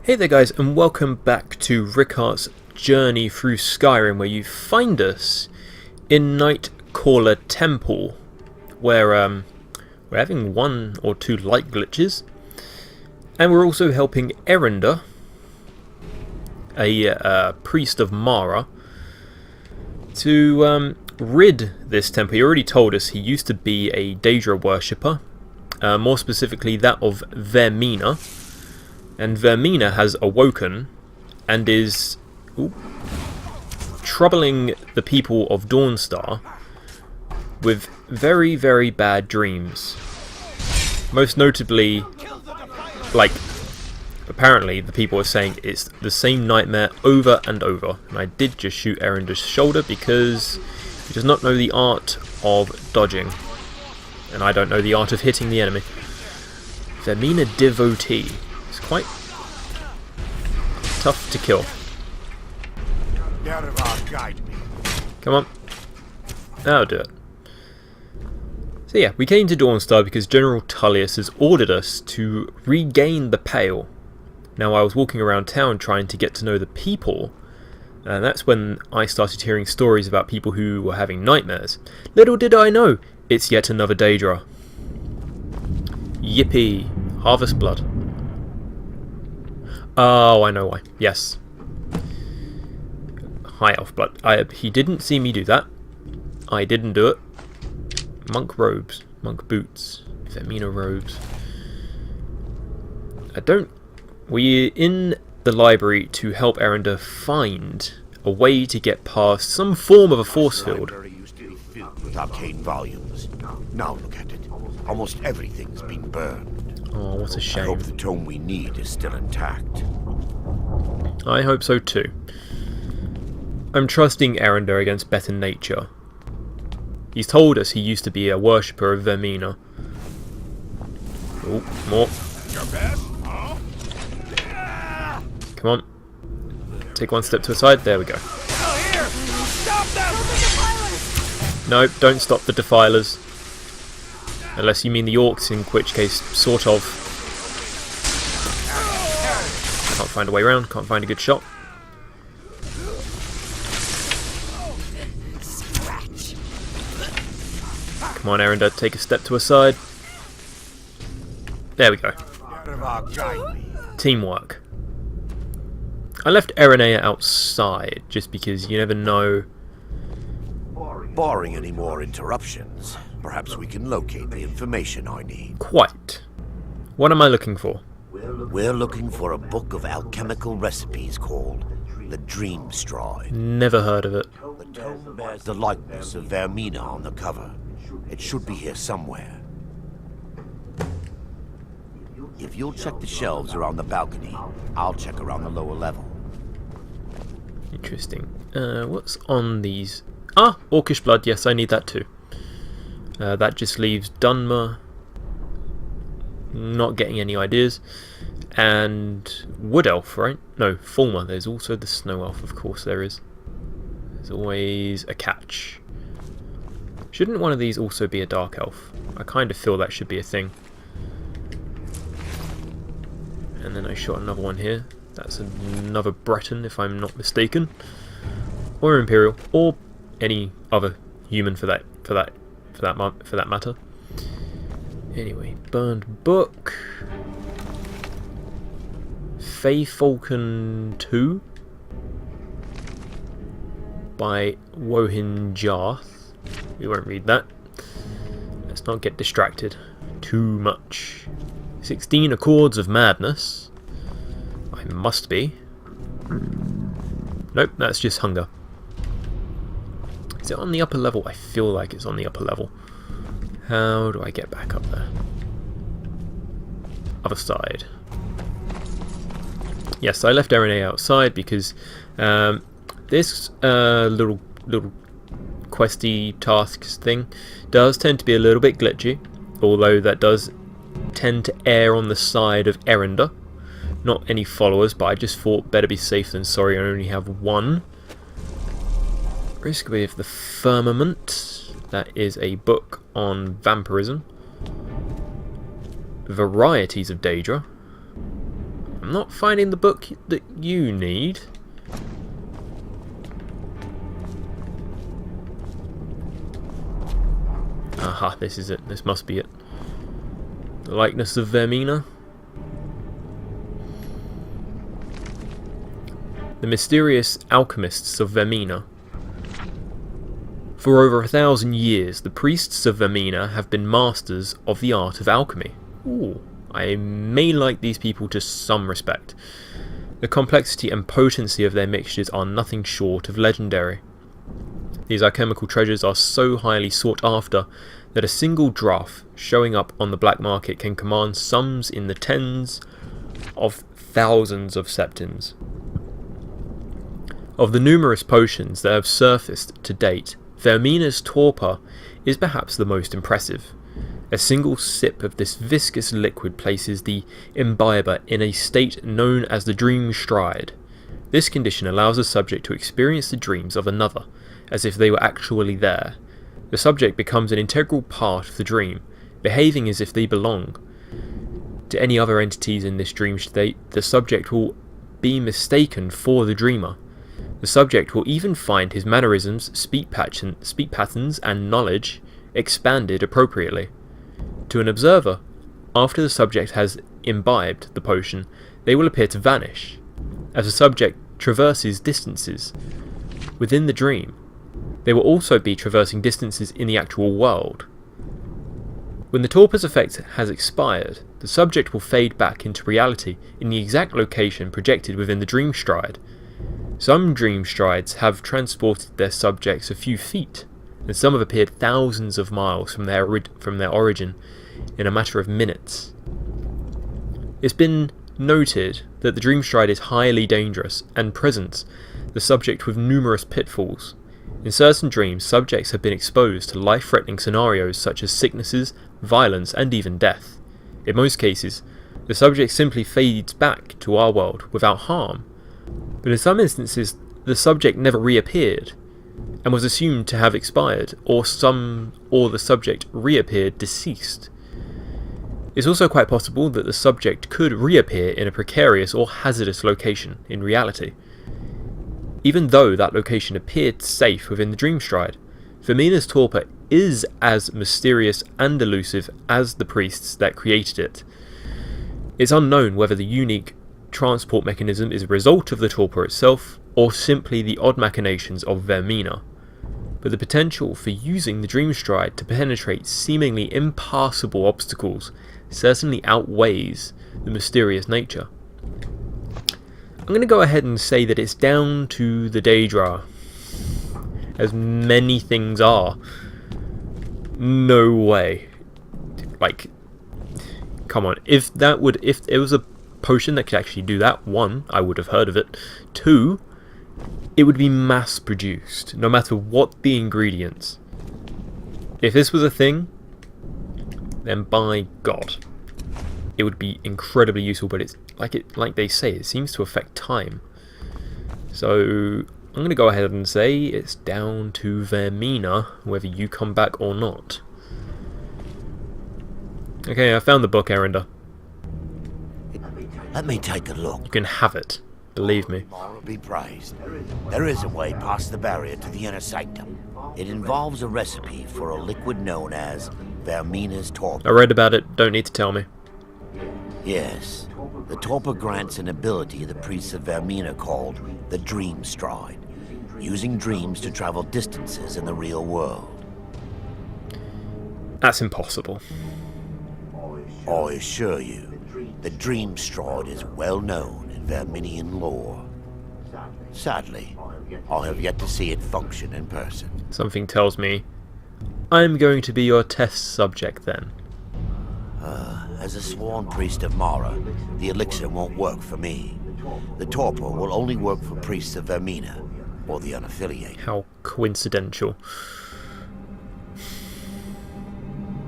Hey there guys, and welcome back to Rickhart's journey through Skyrim, where you find us in Nightcaller Temple, where we're having one or two light glitches, and we're also helping Erinder, a priest of Mara, to rid this temple. He already told us he used to be a Daedra worshipper, more specifically that of Vermina. And Vermina has awoken and is troubling the people of Dawnstar with very, very bad dreams. Most notably, apparently the people are saying it's the same nightmare over and over. And I did just shoot Erinder's shoulder because he does not know the art of dodging. And I don't know the art of hitting the enemy. Vermina devotee. It's quite tough to kill. Come on. That'll do it. So yeah, we came to Dawnstar because General Tullius has ordered us to regain the Pale. Now I was walking around town trying to get to know the people, and that's when I started hearing stories about people who were having nightmares. Little did I know, it's yet another Daedra. Yippee. Harvest blood. Oh, I know why. Yes. High elf blood. He didn't see me do that. I didn't do it. Monk robes. Monk boots. Vermina robes. We're in the library to help Erinder find a way to get past some form of a force field. Used to be filled with arcane volumes. Now look at it. Almost everything's been burned. Oh, what a I shame. hope the tome we need is still intact. I hope so too. I'm trusting Erinder against better nature. He's told us he used to be a worshipper of Vermina. Oh, more. Come on. Take one step to the side. There we go. No, don't stop the defilers. Unless you mean the orcs, in which case, sort of. Can't find a way around, can't find a good shot. Come on, Erinder, take a step to a side. There we go. Teamwork. I left Erenea outside, just because you never know. Barring any more interruptions, perhaps we can locate the information I need. Quite. What am I looking for? We're looking for a book of alchemical recipes called the Dream Straw. Never heard of it. The tome bears the likeness of Vermina on the cover. It should be here somewhere. If you'll check the shelves around the balcony, I'll check around the lower level. Interesting. What's on these? Ah, Orcish blood. Yes, I need that too. That just leaves Dunmer. Not getting any ideas. And Wood Elf, right? No, Fulmer. There's also the Snow Elf, of course there is. There's always a catch. Shouldn't one of these also be a Dark Elf? I kind of feel that should be a thing. And then I shot another one here. That's another Breton, if I'm not mistaken. Or Imperial. Or any other human for that matter. Anyway, burned book. Fey Falcon 2 by Wohin Jarth. We won't read that. Let's not get distracted too much. 16 Accords of Madness. I must be. Nope, that's just hunger. Is it on the upper level? I feel like it's on the upper level. How do I get back up there? Other side. Yes, I left Erenea outside because this little questy tasks thing does tend to be a little bit glitchy, although that does tend to err on the side of Erinder. Not any followers, but I just thought better be safe than sorry. I only have one. Risk with the Firmament. That is a book on vampirism. Varieties of Daedra. I'm not finding the book that you need. Aha, this is it. This must be it. The likeness of Vermina. The mysterious alchemists of Vermina. For over 1,000 years, the priests of Vermina have been masters of the art of alchemy. Ooh, I may like these people to some respect. The complexity and potency of their mixtures are nothing short of legendary. These alchemical treasures are so highly sought after that a single draft showing up on the black market can command sums in the tens of thousands of septims. Of the numerous potions that have surfaced to date, Vermina's torpor is perhaps the most impressive. A single sip of this viscous liquid places the imbiber in a state known as the dream stride. This condition allows the subject to experience the dreams of another, as if they were actually there. The subject becomes an integral part of the dream, behaving as if they belong. To any other entities in this dream state, the subject will be mistaken for the dreamer. The subject will even find his mannerisms, speech patterns, and knowledge expanded appropriately. To an observer, after the subject has imbibed the potion, they will appear to vanish, as the subject traverses distances within the dream. They will also be traversing distances in the actual world. When the torpor's effect has expired, the subject will fade back into reality in the exact location projected within the dream stride. Some dream strides have transported their subjects a few feet, and some have appeared thousands of miles from their origin in a matter of minutes. It's been noted that the dream stride is highly dangerous and presents the subject with numerous pitfalls. In certain dreams, subjects have been exposed to life-threatening scenarios such as sicknesses, violence, and even death. In most cases, the subject simply fades back to our world without harm, but in some instances the subject never reappeared and was assumed to have expired, or the subject reappeared deceased. It's also quite possible that the subject could reappear in a precarious or hazardous location in reality. Even though that location appeared safe within the dream stride, Vermina's torpor is as mysterious and elusive as the priests that created it. It's unknown whether the unique transport mechanism is a result of the torpor itself, or simply the odd machinations of Vermina, but the potential for using the dream stride to penetrate seemingly impassable obstacles certainly outweighs the mysterious nature. I'm going to go ahead and say that it's down to the Daedra, as many things are. No way. Like, come on, if it was a potion that could actually do that, 1, I would have heard of it. 2, it would be mass produced, no matter what the ingredients. If this was a thing, then by God, it would be incredibly useful. But it's like they say, it seems to affect time. So I'm going to go ahead and say it's down to Vermina whether you come back or not. Okay, I found the book, Erender. Let me take a look. You can have it, believe me. Mara be praised. There is a way past the barrier to the inner sanctum. It involves a recipe for a liquid known as Vermina's torpor. I read about it, don't need to tell me. Yes, the torpor grants an ability the priests of Vermina called the dream stride, using dreams to travel distances in the real world. That's impossible. I assure you, the dream stride is well known in Verminian lore. Sadly, I have yet to see it function in person. Something tells me I'm going to be your test subject then. As a sworn priest of Mara, the elixir won't work for me. The torpor will only work for priests of Vermina, or the unaffiliated. How coincidental.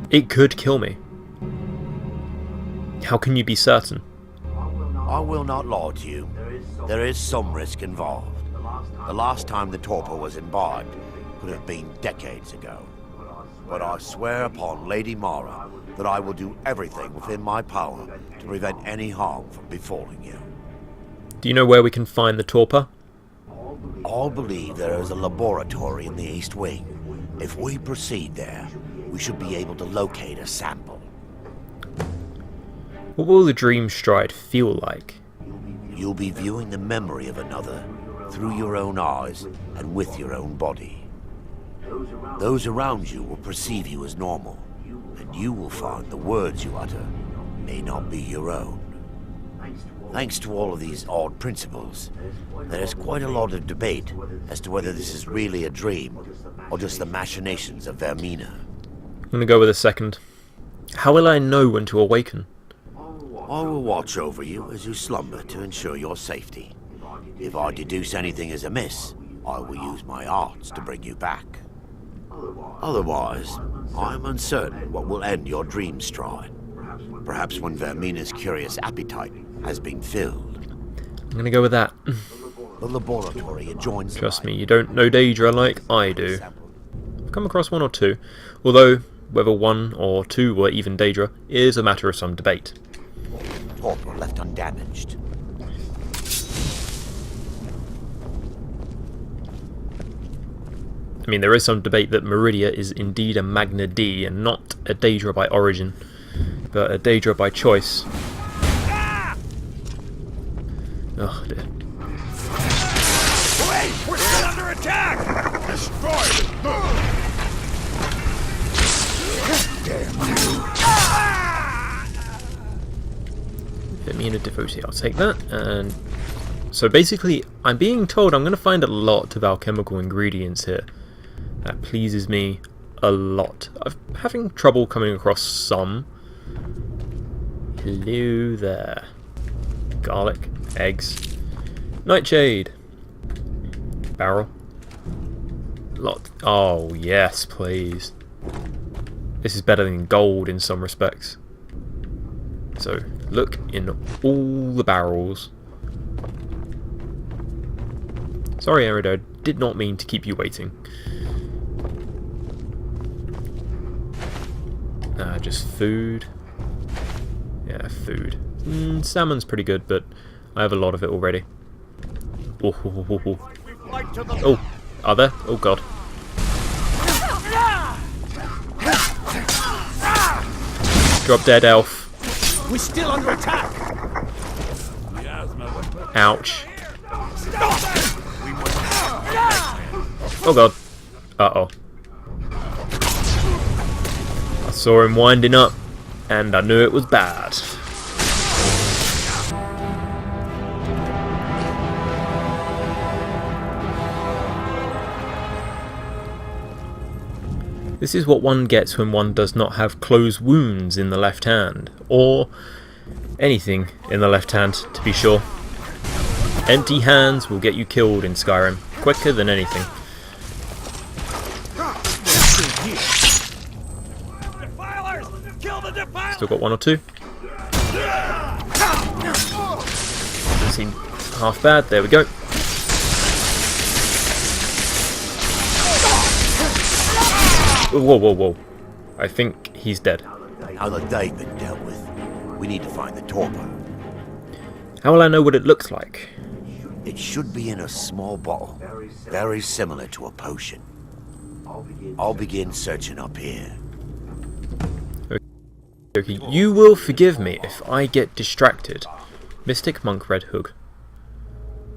It could kill me. How can you be certain? I will not lie to you. There is some risk involved. The last time the torpor was imbibed could have been decades ago. But I swear upon Lady Mara that I will do everything within my power to prevent any harm from befalling you. Do you know where we can find the torpor? All believe there is a laboratory in the East Wing. If we proceed there, we should be able to locate a sample. What will the dream stride feel like? You'll be viewing the memory of another through your own eyes and with your own body. Those around you will perceive you as normal, and you will find the words you utter may not be your own. Thanks to all of these odd principles, there is quite a lot of debate as to whether this is really a dream or just the machinations of Vermina. I'm going to go with a second. How will I know when to awaken? I will watch over you as you slumber to ensure your safety. If I deduce anything is amiss, I will use my arts to bring you back. Otherwise, I am uncertain what will end your dream stride. Perhaps when Vermina's curious appetite has been filled. I'm going to go with that. The laboratory adjoins. Trust me, you don't know Daedra like I do. I've come across one or two, although whether one or two were even Daedra is a matter of some debate. Torpor left undamaged. I mean, there is some debate that Meridia is indeed a Magna D and not a Daedra by origin, but a Daedra by choice. Oh dear. Wait! We're still under attack! Destroyed! Vermina Devotee, I'll take that. And so basically, I'm being told I'm going to find a lot of alchemical ingredients here. That pleases me a lot. I'm having trouble coming across some. Hello there. Garlic, eggs, nightshade, barrel. Lot. Oh yes, please. This is better than gold in some respects. So look in all the barrels. Sorry, Erido, did not mean to keep you waiting. Just food. Yeah, food. Salmon's pretty good, but I have a lot of it already. Oh, are there? Oh god. Drop dead elf. We're still under attack! Ouch. Oh god. Uh-oh. I saw him winding up, and I knew it was bad. This is what one gets when one does not have closed wounds in the left hand, or anything in the left hand, to be sure. Empty hands will get you killed in Skyrim, quicker than anything. Still got one or two. Doesn't seem half bad, there we go. Whoa, whoa, whoa. I think he's dead. Now that they've been dealt with, we need to find the torpor. How will I know what it looks like? It should be in a small bottle, very similar to a potion. I'll begin searching up here. Okay, you will forgive me if I get distracted. Mystic Monk Red Hook.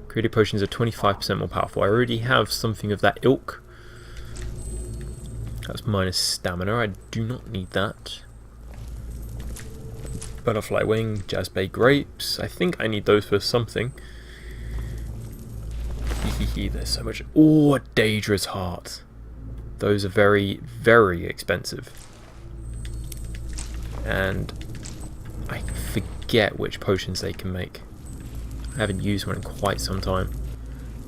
Creative potions are 25% more powerful. I already have something of that ilk. That's minus stamina. I do not need that. Butterfly Wing, Jazzbay Grapes. I think I need those for something. There's so much. Oh, Daedra's Heart. Those are very, very expensive. And I forget which potions they can make. I haven't used one in quite some time.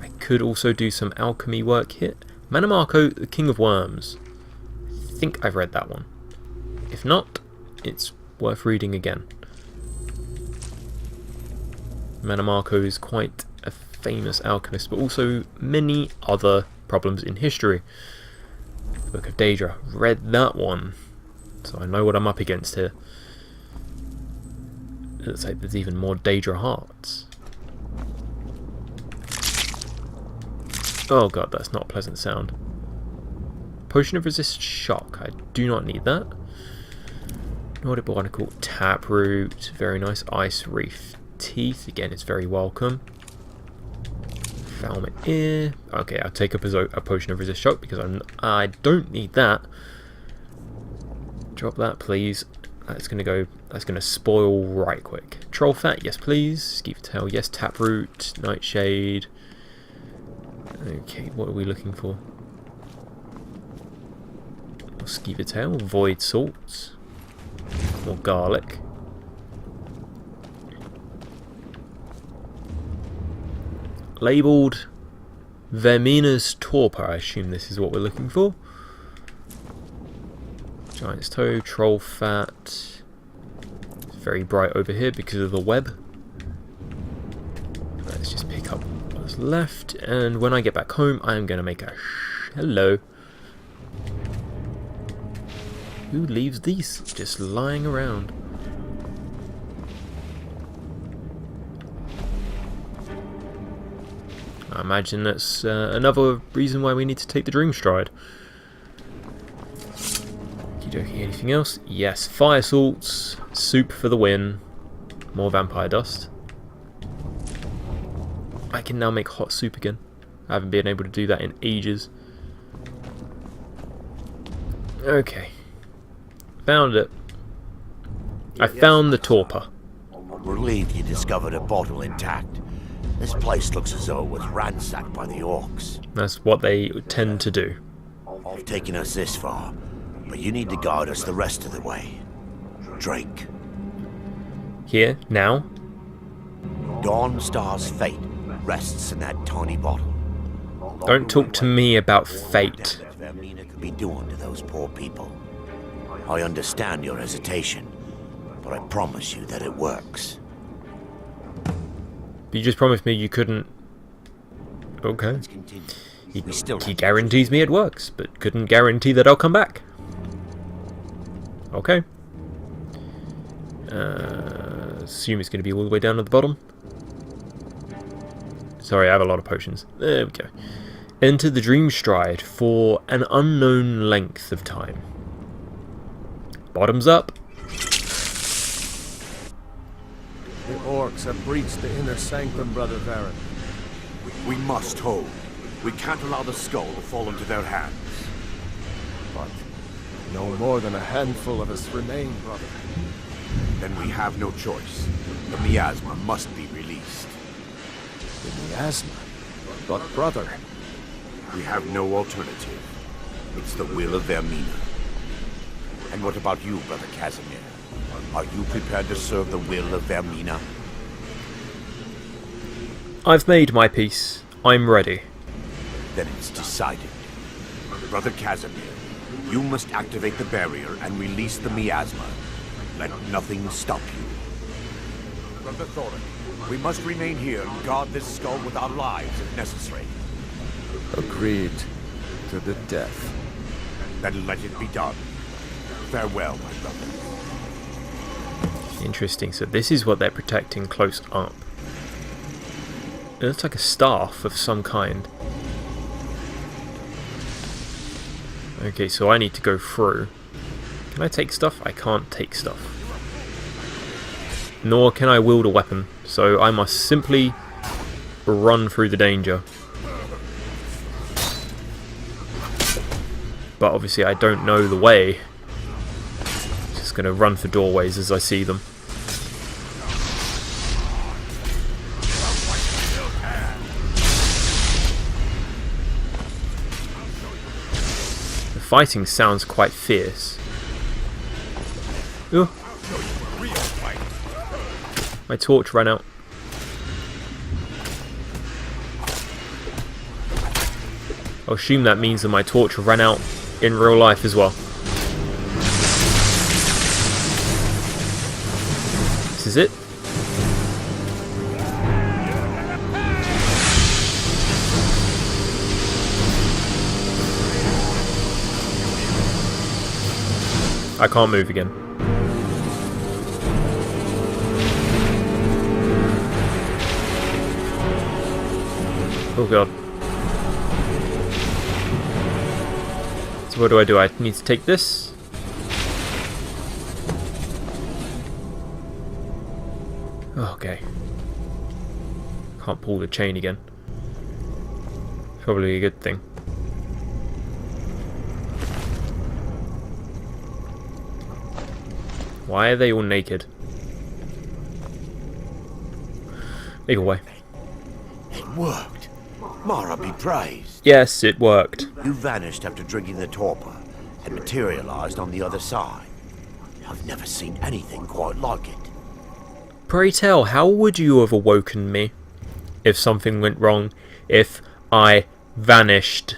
I could also do some alchemy work here. Manamarco, the King of Worms. I think I've read that one. If not, it's worth reading again. Manamarco is quite a famous alchemist, but also many other problems in history. The Book of Daedra, read that one, so I know what I'm up against here. It looks like there's even more Daedra hearts. Oh god, that's not a pleasant sound. Potion of resist shock. I do not need that. Nordic botanical taproot. Very nice. Ice reef teeth. Again, it's very welcome. Falmouth ear. Okay, I'll take up a potion of resist shock because I don't need that. Drop that, please. That's gonna spoil right quick. Troll fat, yes please. Skeever tail, yes. Taproot, nightshade. Okay, what are we looking for? More skeever tail, void salt, more garlic. Labelled Vermina's torpor. I assume this is what we're looking for. Giant's toe, troll fat. It's very bright over here because of the web. Let's just pick up what's left, and when I get back home, I am going to make a hello. Who leaves these just lying around? I imagine that's another reason why we need to take the Dream Stride. Anything else? Yes, fire salts, soup for the win, more vampire dust. I can now make hot soup again. I haven't been able to do that in ages. Okay. Found it. I found the torpor. I'm relieved you discovered a bottle intact. This place looks as though it was ransacked by the orcs. That's what they tend to do. I've taken us this far, but you need to guide us the rest of the way. Drink. Here, now. Dawnstar's fate rests in that tiny bottle. Don't talk to me about fate. What Vermina could be doing to those poor people. I understand your hesitation, but I promise you that it works. You just promised me you couldn't... Okay. Let's continue. He guarantees me it works, but couldn't guarantee that I'll come back. Okay. Assume it's going to be all the way down at the bottom. Sorry, I have a lot of potions. There we go. Enter the Dream Stride for an unknown length of time. Bottoms up. The orcs have breached the inner sanctum, Brother Varen. We must hold. We can't allow the skull to fall into their hands. But no more than a handful of us remain, brother. Then we have no choice. The miasma must be released. The miasma. But brother, We have no alternative. It's the will of Vermina. And what about you, Brother Casimir? Are you prepared to serve the will of Vermina? I've made my peace. I'm ready. Then it's decided. Brother Casimir, you must activate the barrier and release the miasma. Let nothing stop you. Brother Thorin, we must remain here and guard this skull with our lives if necessary. agreed to the death. Then let it be done. Farewell, my brother. Interesting. So this is what they're protecting close up. It looks like a staff of some kind. Okay, so I need to go through. Can I take stuff? I can't take stuff. Nor can I wield a weapon. So I must simply run through the danger. But obviously I don't know the way. Just gonna run for doorways as I see them. The fighting sounds quite fierce. Ooh. My torch ran out. I'll assume that means that my torch ran out in real life as well. This is it. I can't move again. Oh god. So what do? I need to take this. Okay. Can't pull the chain again. Probably a good thing. Why are they all naked? Either way. It worked. Mara be praised. Yes, it worked. You vanished after drinking the torpor and materialized on the other side. I've never seen anything quite like it. Pray tell, how would you have awoken me if something went wrong, if I vanished?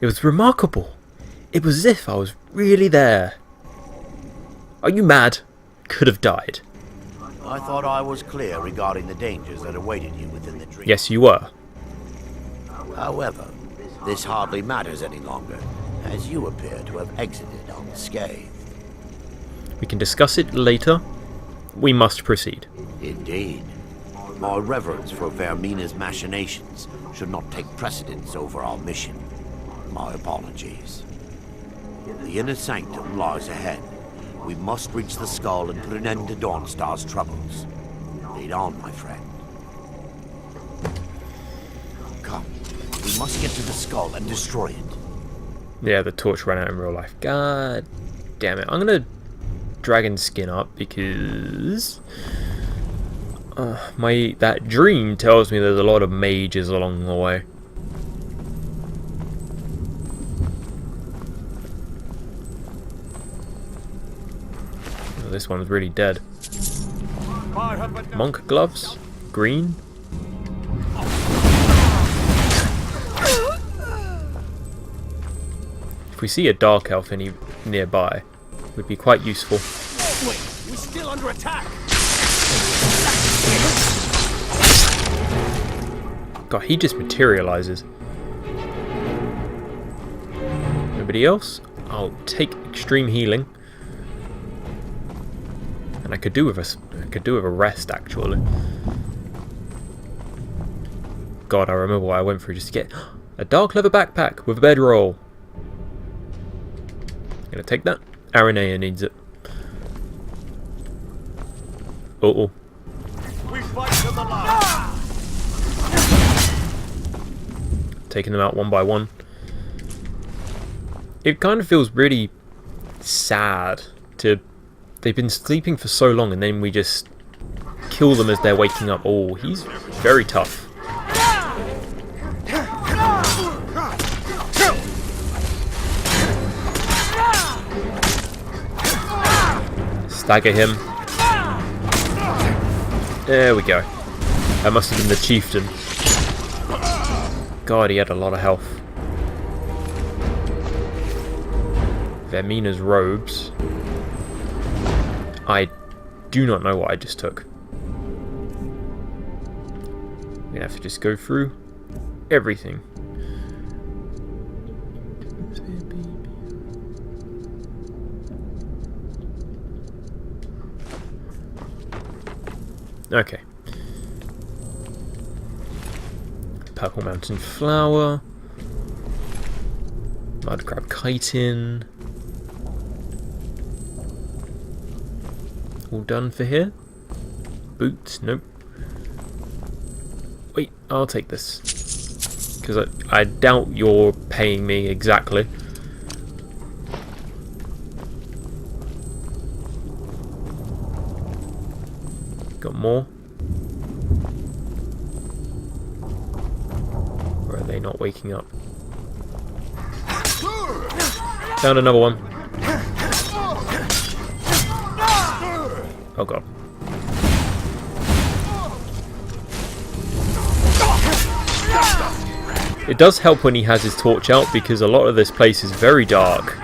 It was remarkable. It was as if I was really there. Are you mad? Could have died. I thought I was clear regarding the dangers that awaited you within the dream. Yes, you were. However, this hardly matters any longer, as you appear to have exited unscathed. We can discuss it later. We must proceed. Indeed. My reverence for Vermina's machinations should not take precedence over our mission. My apologies. The inner sanctum lies ahead. We must reach the skull and put an end to Dawnstar's troubles. Lead on, my friend. Come. We must get to the skull and destroy it. Yeah, the torch ran out in real life. God damn it. I'm gonna dragon skin up because that dream tells me there's a lot of mages along the way. Oh, this one's really dead. Monk gloves, green. If we see a dark elf nearby, it would be quite useful. Wait, we're still under attack. God, he just materializes. Nobody else? I'll take extreme healing, and I could do with a rest actually. God, I remember what I went through just to get a dark leather backpack with a bedroll. Gonna take that. Aranea needs it. Uh-oh. We fight to the last. Taking them out one by one. It kind of feels really sad to... They've been sleeping for so long and then we just kill them as they're waking up. Oh, he's very tough. Stagger him. There we go. That must have been the chieftain. God, he had a lot of health. Vermina's robes. I do not know what I just took. I'm gonna have to just go through everything. Okay. Purple mountain flower. Mud crab chitin. All done for here. Boots, nope. Wait, I'll take this. Because I doubt you're paying me exactly. Got more? Or are they not waking up? Found another one. Oh god. It does help when he has his torch out because a lot of this place is very dark.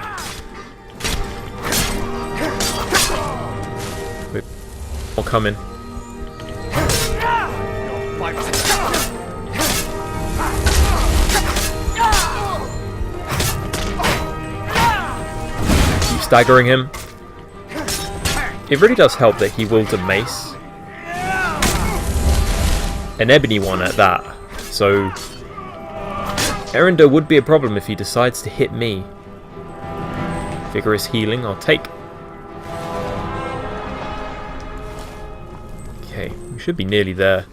More coming. Staggering him. It really does help that he wields a mace. An ebony one at that. So Erendor would be a problem if he decides to hit me. Vigorous healing, I'll take. Okay, we should be nearly there.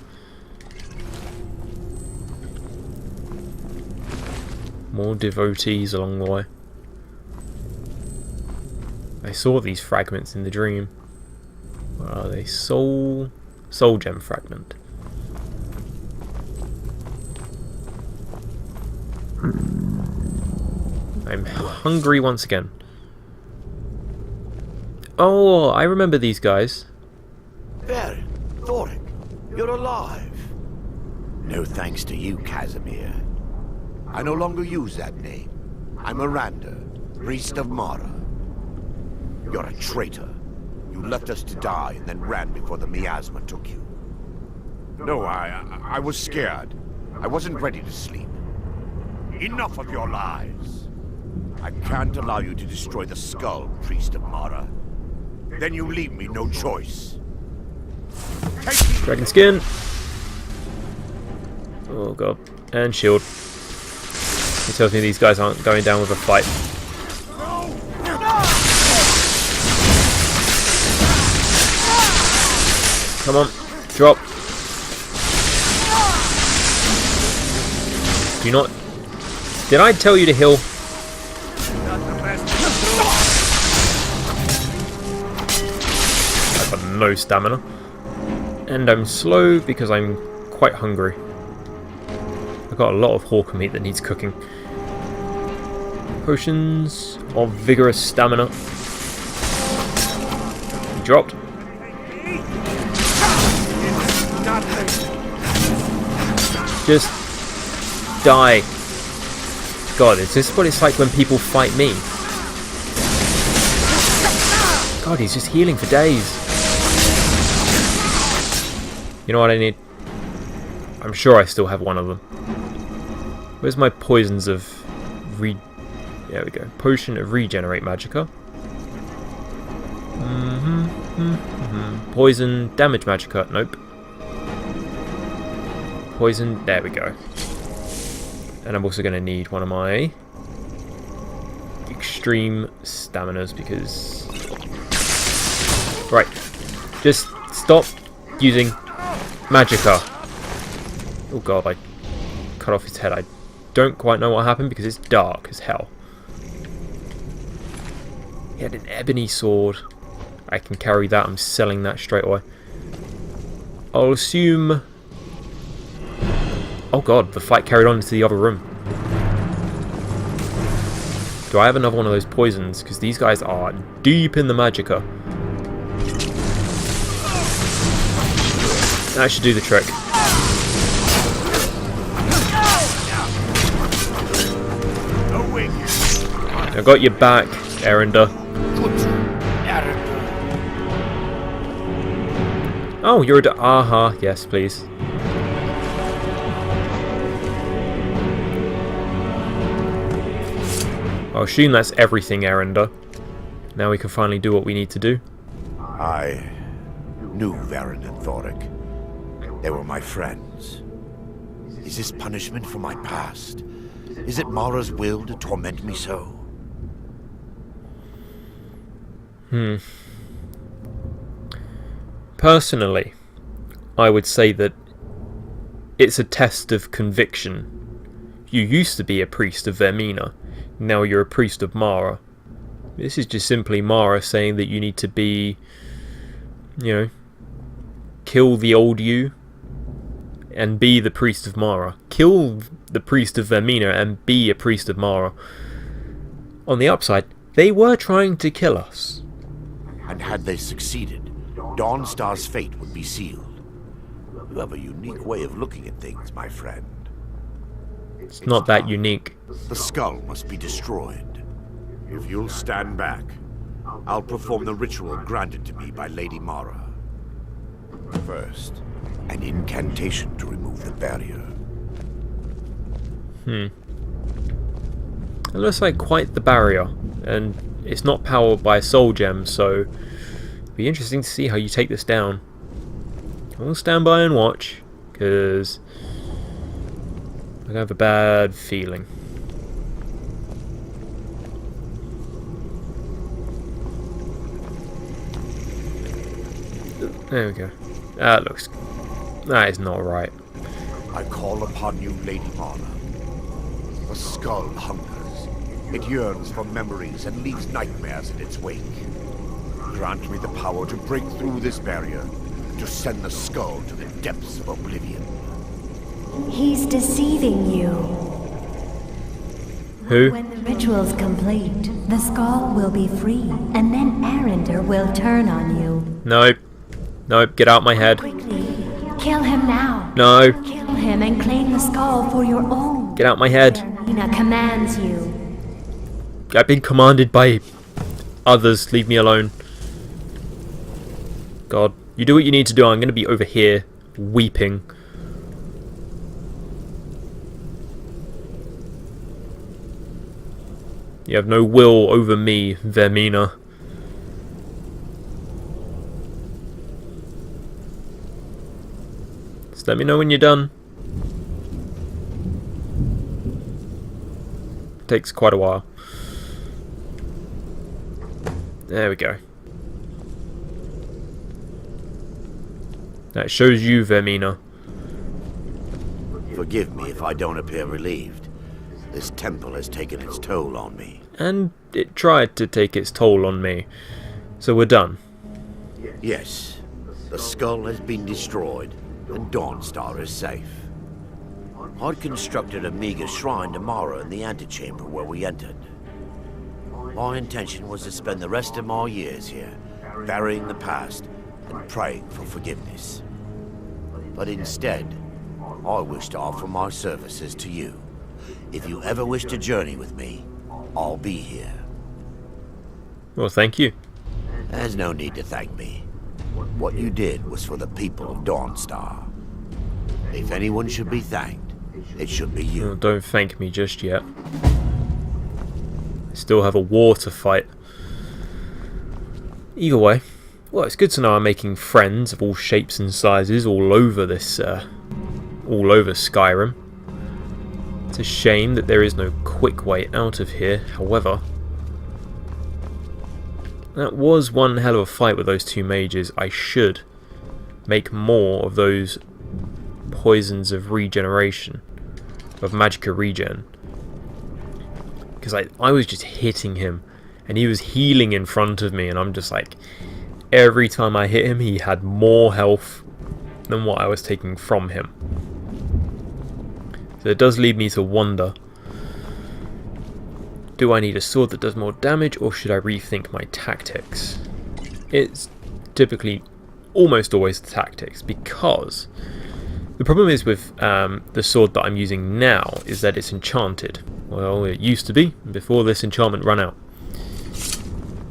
More devotees along the way. I saw these fragments in the dream. What are they? Soul gem fragment. I'm hungry once again. Oh, I remember these guys. Baron, Thoric, you're alive. No thanks to you, Casimir. I no longer use that name. I'm Miranda, priest of Mara. You're a traitor. You left us to die and then ran before the miasma took you. No, I was scared. I wasn't ready to sleep. Enough of your lies. I can't allow you to destroy the skull, priest of Mara. Then you leave me no choice. Take me. Dragon skin. Oh god. And shield. It tells me these guys aren't going down with a fight. Come on. Drop. Do not... Did I tell you to heal? I've got no stamina. And I'm slow because I'm quite hungry. I've got a lot of hawker meat that needs cooking. Potions of vigorous stamina. He dropped. Just die. God, is this what it's like when people fight me? God, he's just healing for days. You know what I need? I'm sure I still have one of them. Where's my poisons of There we go. Potion of regenerate magicka. Poison damage magicka. Nope. Poison. There we go. And I'm also going to need one of my extreme staminas because... Right. Just stop using magicka. Oh god, I cut off his head. I don't quite know what happened because it's dark as hell. He had an ebony sword. I can carry that. I'm selling that straight away. I'll assume... Oh god, the fight carried on into the other room. Do I have another one of those poisons? Because these guys are deep in the magicka. That should do the trick. I got your back, Erenda. Oh, you're a... Aha, yes, please. I'll assume that's everything, Erenda. Now we can finally do what we need to do. I knew Varen and Thoric. They were my friends. Is this punishment for my past? Is it Mara's will to torment me so? Personally, I would say that it's a test of conviction. You used to be a priest of Vermina. Now you're a priest of Mara. This is just simply Mara saying that you need to be, you know, kill the old you and be the priest of Mara. Kill the priest of Vermina and be a priest of Mara. On the upside, they were trying to kill us. And had they succeeded, Dawnstar's fate would be sealed. You have a unique way of looking at things, my friend. It's not that unique. The skull must be destroyed. If you'll stand back, I'll perform the ritual granted to me by Lady Mara. First, an incantation to remove the barrier. It looks like quite the barrier, and it's not powered by a soul gem, so it'll be interesting to see how you take this down. I'll stand by and watch, because I have a bad feeling. There we go. That looks... That is not right. I call upon you, Lady Marla. The skull hungers. It yearns for memories and leaves nightmares in its wake. Grant me the power to break through this barrier, to send the skull to the depths of oblivion. He's deceiving you. Who? When the ritual's complete, the skull will be free, and then Arender will turn on you. Nope. Nope, get out my head. Quickly, kill him now. No. Kill him and claim the skull for your own. Get out my head. Nina commands you. I've been commanded by others. Leave me alone. God. You do what you need to do. I'm going to be over here weeping. You have no will over me, Vermina. Just let me know when you're done. Takes quite a while. There we go. That shows you, Vermina. Forgive me if I don't appear relieved. This temple has taken its toll on me. And it tried to take its toll on me. So we're done. Yes, the skull has been destroyed, and Dawnstar is safe. I'd constructed a meager shrine to Mara in the antechamber where we entered. My intention was to spend the rest of my years here, burying the past and praying for forgiveness. But instead, I wish to offer my services to you. If you ever wish to journey with me, I'll be here. Well, thank you. There's no need to thank me. What you did was for the people of Dawnstar. If anyone should be thanked, it should be you. Well, don't thank me just yet. I still have a war to fight. Either way, well, it's good to know I'm making friends of all shapes and sizes all over this, all over Skyrim. It's a shame that there is no quick way out of here, however. That was one hell of a fight with those two mages. I should make more of those poisons of regeneration, of magicka regen. Because I was just hitting him, and he was healing in front of me, and I'm just like, every time I hit him, he had more health than what I was taking from him. So it does lead me to wonder, do I need a sword that does more damage, or should I rethink my tactics? It's typically almost always the tactics, because the problem is with the sword that I'm using now is that it's enchanted. Well, it used to be, before this enchantment ran out.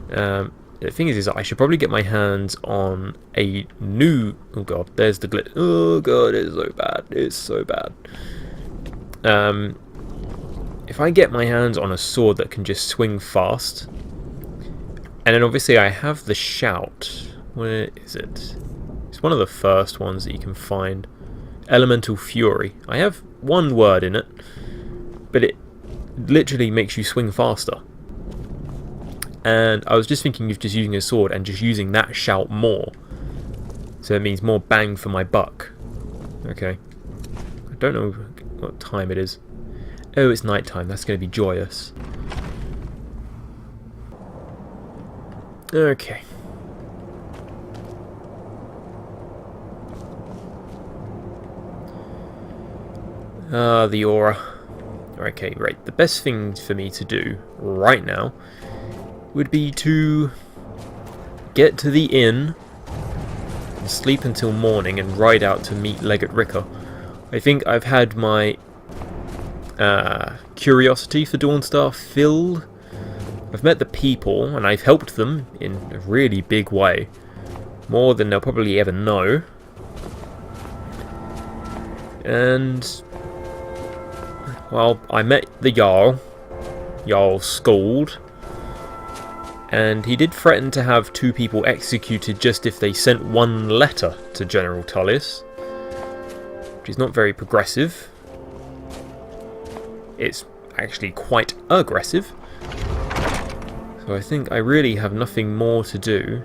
The thing is that I should probably get my hands on a new... Oh god, there's the glitch. Oh god, it's so bad. It's so bad. If I get my hands on a sword that can just swing fast, and then obviously I have the shout. Where is it? It's one of the first ones that you can find. Elemental Fury. I have one word in it, but it literally makes you swing faster. And I was just thinking of just using a sword and just using that shout more. So it means more bang for my buck. Okay. I don't know what time it is. Oh, it's night time. That's going to be joyous. Okay. The aura. Okay, right. The best thing for me to do right now would be to get to the inn and sleep until morning and ride out to meet Legate Ricker. I think I've had my curiosity for Dawnstar filled. I've met the people and I've helped them in a really big way, more than they'll probably ever know. And well, I met the Jarl Skald, and he did threaten to have 2 people executed just if they sent one letter to General Tullius, which is not very progressive. It's actually quite aggressive. So I think I really have nothing more to do.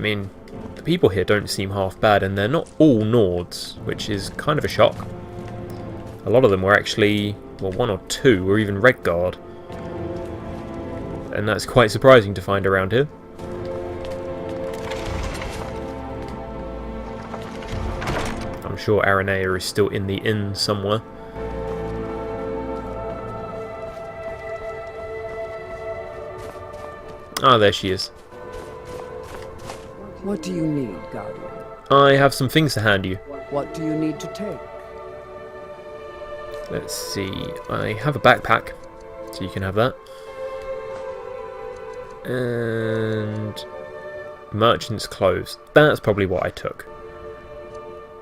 mean, the people here don't seem half bad, and they're not all Nords, which is kind of a shock. A lot of them were actually, well, one or two were even Redguard. And that's quite surprising to find around here. I'm sure Aranea is still in the inn somewhere. Ah, there she is. What do you need, Guardian? I have some things to hand you. What do you need to take? Let's see. I have a backpack, so you can have that. And merchant's clothes. That's probably what I took.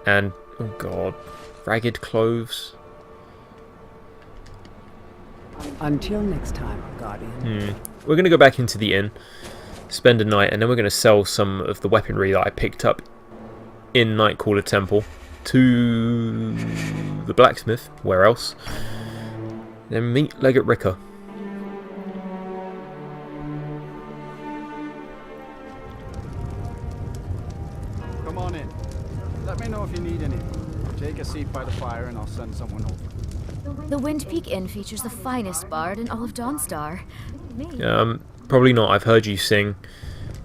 And, oh god, ragged clothes. Until next time, Guardian. We're going to go back into the inn, spend a night, and then we're going to sell some of the weaponry that I picked up in Nightcaller Temple to the blacksmith. Where else? Then meet Legate Ricker. Come on in. Let me know if you need anything. Take a seat by the fire and I'll send someone over. The Wind Peak Inn features the finest bard in all of Dawnstar. Probably not. I've heard you sing.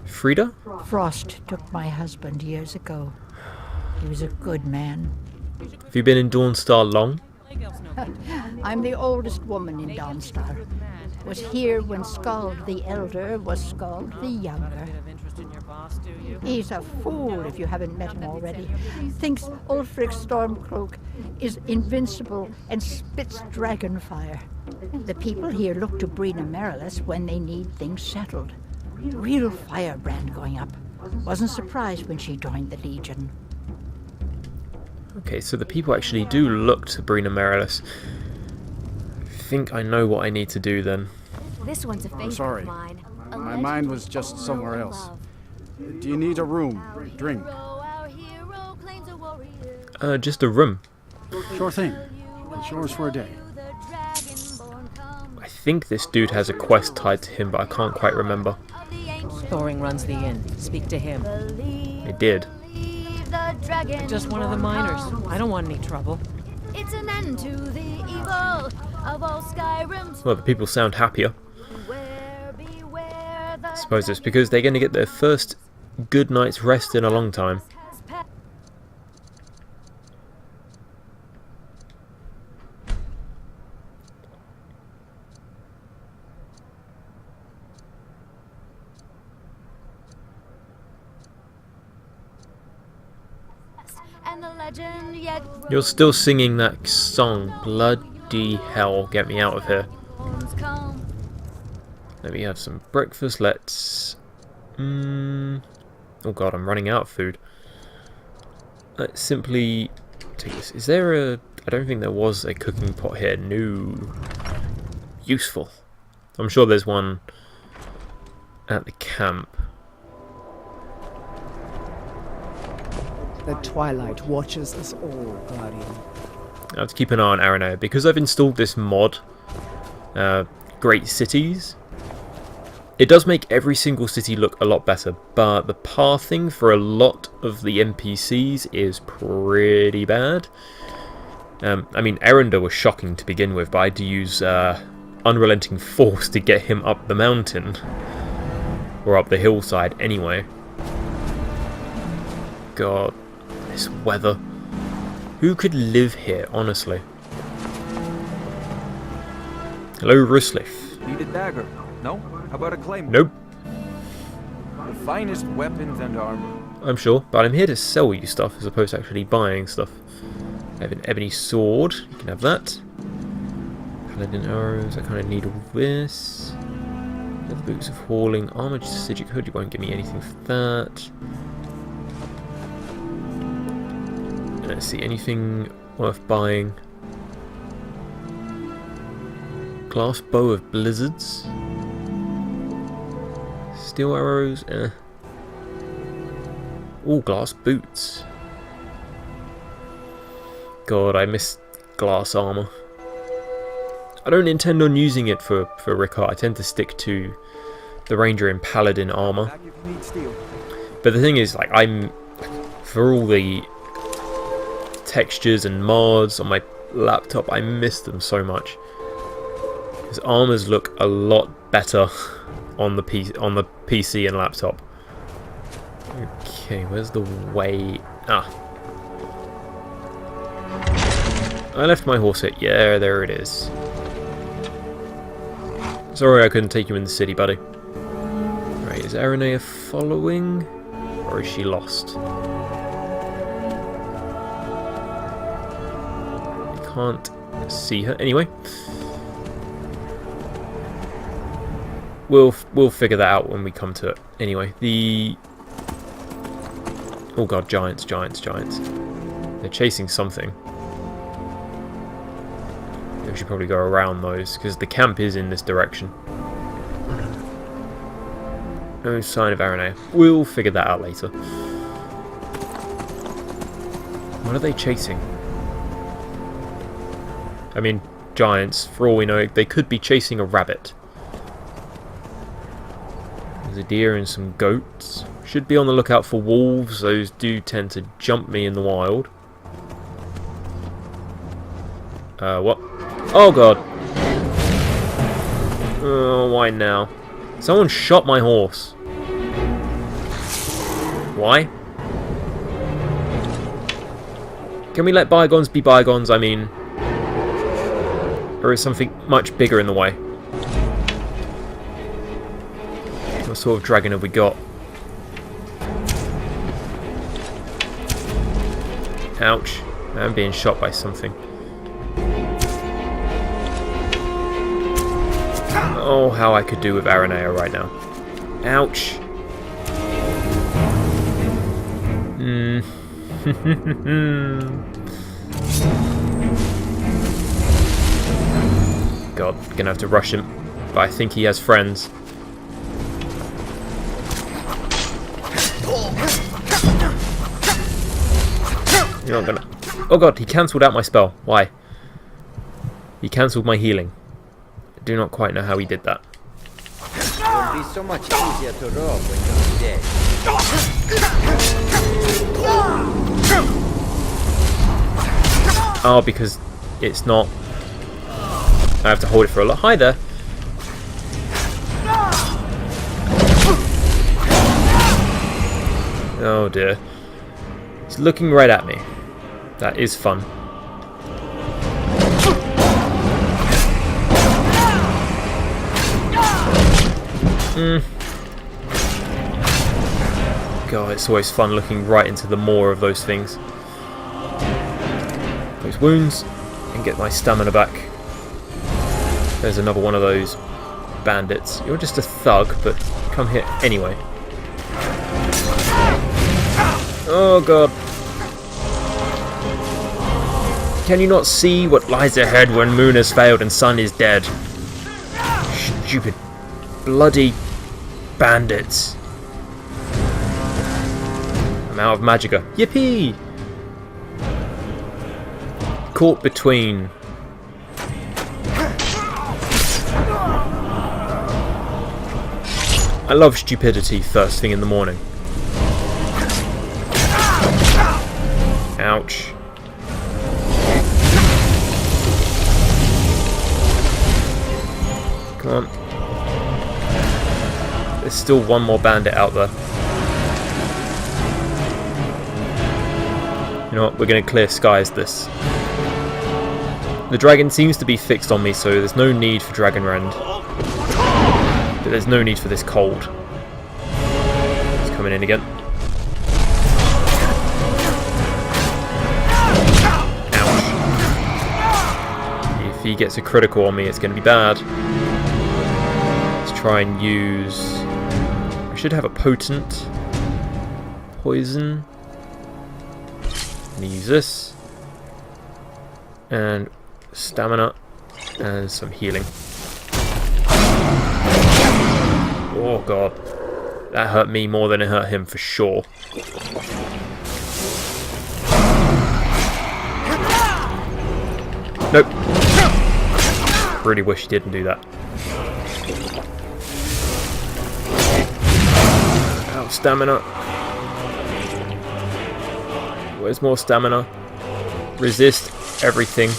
Frida? Frost took my husband years ago. He was a good man. Have you been in Dawnstar long? I'm the oldest woman in Dawnstar. Was here when Skald the Elder was Skald the Younger. He's a fool if you haven't met him already. Thinks Ulfric Stormcloak is invincible and spits dragon fire. The people here look to Brina Marilis when they need things settled. Real firebrand going up. Wasn't surprised when she joined the Legion. Okay, so the people actually do look to Brina Marilis. I think I know what I need to do then. This one's a favorite sorry. of mine. My mind was just somewhere else. Do you need a room or a drink? Just a room. Sure thing. It's yours for a day. I think this dude has a quest tied to him, but I can't quite remember. Thoring runs the inn. Speak to him. I did. Just one of the miners. I don't want any trouble. It's an end to the evil of all Skyrim's. Well, the people sound happier. I suppose it's because they're going to get their first good night's rest in a long time. And the legend yet You're still singing that song. Bloody hell, get me out of here. come. Let me have some breakfast. Let's... Oh god, I'm running out of food. Let's simply take this. Is there a... I don't think there was a cooking pot here. No. Useful. I'm sure there's one at the camp. The twilight watches us all, Guardian. I have to keep an eye on Aranea because I've installed this mod, Great Cities. It does make every single city look a lot better, but the pathing for a lot of the NPCs is pretty bad. I mean, Erender was shocking to begin with, but I had to use Unrelenting Force to get him up the mountain. Or up the hillside, anyway. God, this weather. Who could live here, honestly? Hello, Ruslif. Need a dagger? No? How about a claymore? Nope. The finest weapons and armor. I'm sure, but I'm here to sell you stuff as opposed to actually buying stuff. I have an ebony sword. You can have that. Paladin arrows. I kind of need all this. Leather boots of hauling. Armored Sigic hood. You won't give me anything for that. Let's see. Anything worth buying? Glass bow of blizzards. Steel arrows. All glass boots. God, I miss glass armor. I don't intend on using it for Rickard. I tend to stick to the Ranger and Paladin armor. But the thing is, like, for all the textures and mods on my laptop, I miss them so much. His armors look a lot better on the PC and laptop. Okay, where's the way? Ah. I left my horse here. Yeah, there it is. Sorry I couldn't take you in the city, buddy. Right, is Aranea following? Or is she lost? I can't see her. Anyway. We'll figure that out when we come to it. Anyway, oh god, giants. They're chasing something. We should probably go around those, because the camp is in this direction. No sign of Aranea. We'll figure that out later. What are they chasing? I mean, giants, for all we know, they could be chasing a rabbit. There's a deer and some goats. Should be on the lookout for wolves. Those do tend to jump me in the wild. What? Oh god. Oh, why now? Someone shot my horse. Why? Can we let bygones be bygones? I mean, or is something much bigger in the way? What sort of dragon have we got? Ouch. I'm being shot by something. Oh, how I could do with Aranea right now. Ouch. God, gonna have to rush him. But I think he has friends. You're not gonna... Oh god, he cancelled out my spell. Why? He cancelled my healing. I do not quite know how he did that. It'll be so much easier to rob when you're dead. Oh, because it's not... I have to hold it for a lot. Hi there. Oh dear. He's looking right at me. That is fun. God, it's always fun looking right into the maw of those things. Those wounds, and get my stamina back. There's another one of those bandits. You're just a thug, but come here anyway. Oh god. Can you not see what lies ahead when moon has failed and sun is dead? Stupid, bloody bandits. I'm out of magicka. Yippee! Caught between. I love stupidity first thing in the morning. Ouch. Come on. There's still one more bandit out there. You know what? We're going to clear skies this. The dragon seems to be fixed on me, so there's no need for Dragon Rend. But there's no need for this cold. It's coming in again. Ouch. If he gets a critical on me, it's going to be bad. Let's try and use... I should have a potent poison. I'm going to use this. And stamina. And some healing. Oh god. That hurt me more than it hurt him for sure. Nope. Really wish he didn't do that. Out stamina. Where's more stamina? Resist everything.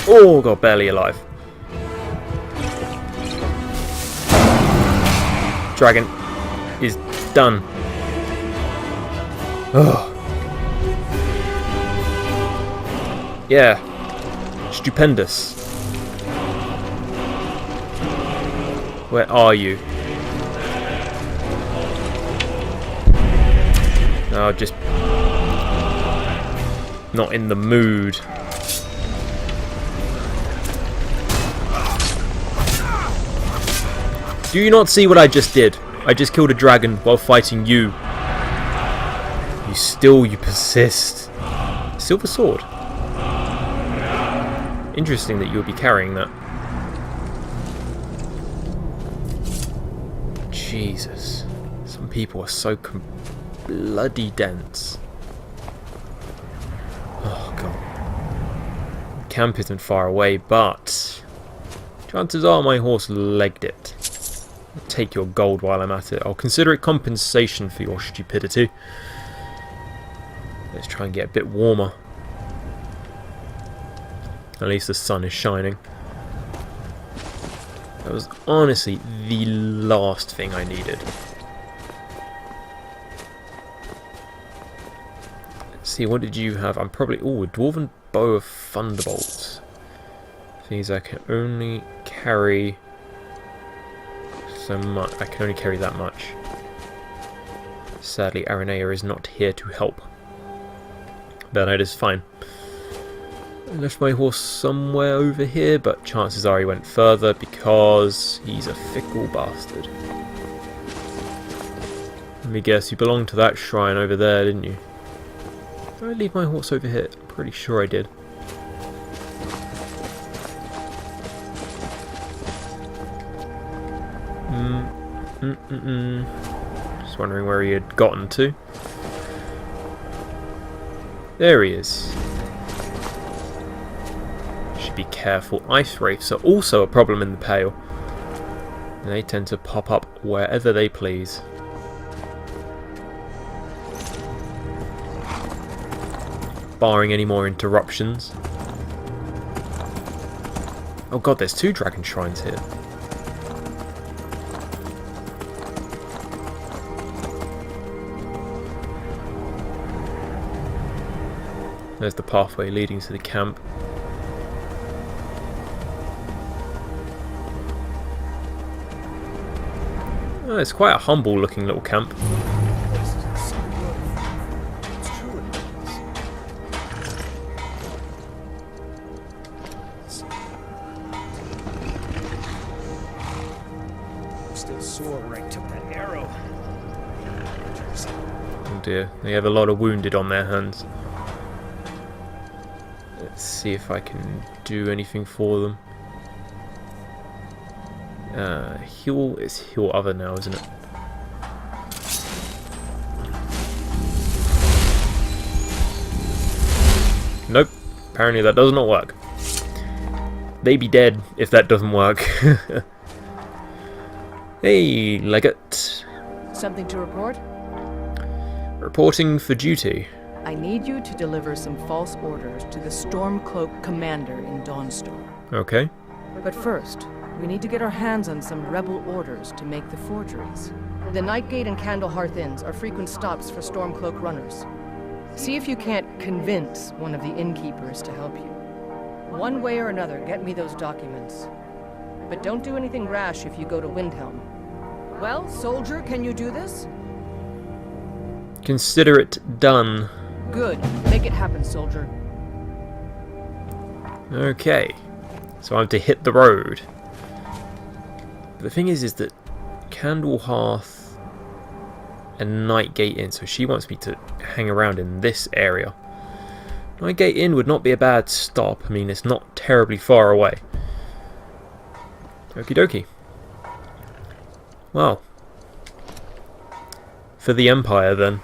Oh, God, barely alive. Dragon is done. Oh. Yeah. Stupendous. Where are you? Oh, just not in the mood. Do you not see what I just did? I just killed a dragon while fighting you. You persist. Silver sword. Interesting that you would be carrying that. Jesus. Some people are so bloody dense. Oh, God. Camp isn't far away, but chances are my horse legged it. I'll take your gold while I'm at it. I'll consider it compensation for your stupidity. Let's try and get a bit warmer. At least the sun is shining. That was honestly the last thing I needed. Let's see, what did you have? I'm probably... ooh, a Dwarven Bow of Thunderbolts. These I can only carry so much. I can only carry that much. Sadly, Aranea is not here to help. But that is fine. I left my horse somewhere over here, but chances are he went further because he's a fickle bastard. Let me guess, you belonged to that shrine over there, didn't you? Did I leave my horse over here? I'm pretty sure I did. Just wondering where he had gotten to. There he is. Should be careful. Ice wraiths are also a problem in the Pale. And they tend to pop up wherever they please. Barring any more interruptions. Oh God, there's 2 dragon shrines here. There's the pathway leading to the camp. Oh, it's quite a humble looking little camp. Still sore where I took that arrow. Oh dear, they have a lot of wounded on their hands. Let's see if I can do anything for them. Heal is heal other now, isn't it? Nope. Apparently that does not work. They be dead if that doesn't work. Hey, Legate. Something to report? Reporting for duty. I need you to deliver some false orders to the Stormcloak commander in Dawnstar. Okay. But first, we need to get our hands on some rebel orders to make the forgeries. The Nightgate and Candlehearth Inns are frequent stops for Stormcloak runners. See if you can't convince one of the innkeepers to help you. One way or another, get me those documents. But don't do anything rash if you go to Windhelm. Well, soldier, can you do this? Consider it done. Good. Make it happen, soldier. Okay. So I have to hit the road. But the thing is that Candlehearth and Nightgate Inn, so she wants me to hang around in this area. Nightgate Inn would not be a bad stop. I mean, it's not terribly far away. Okie dokie. Well, for the Empire then.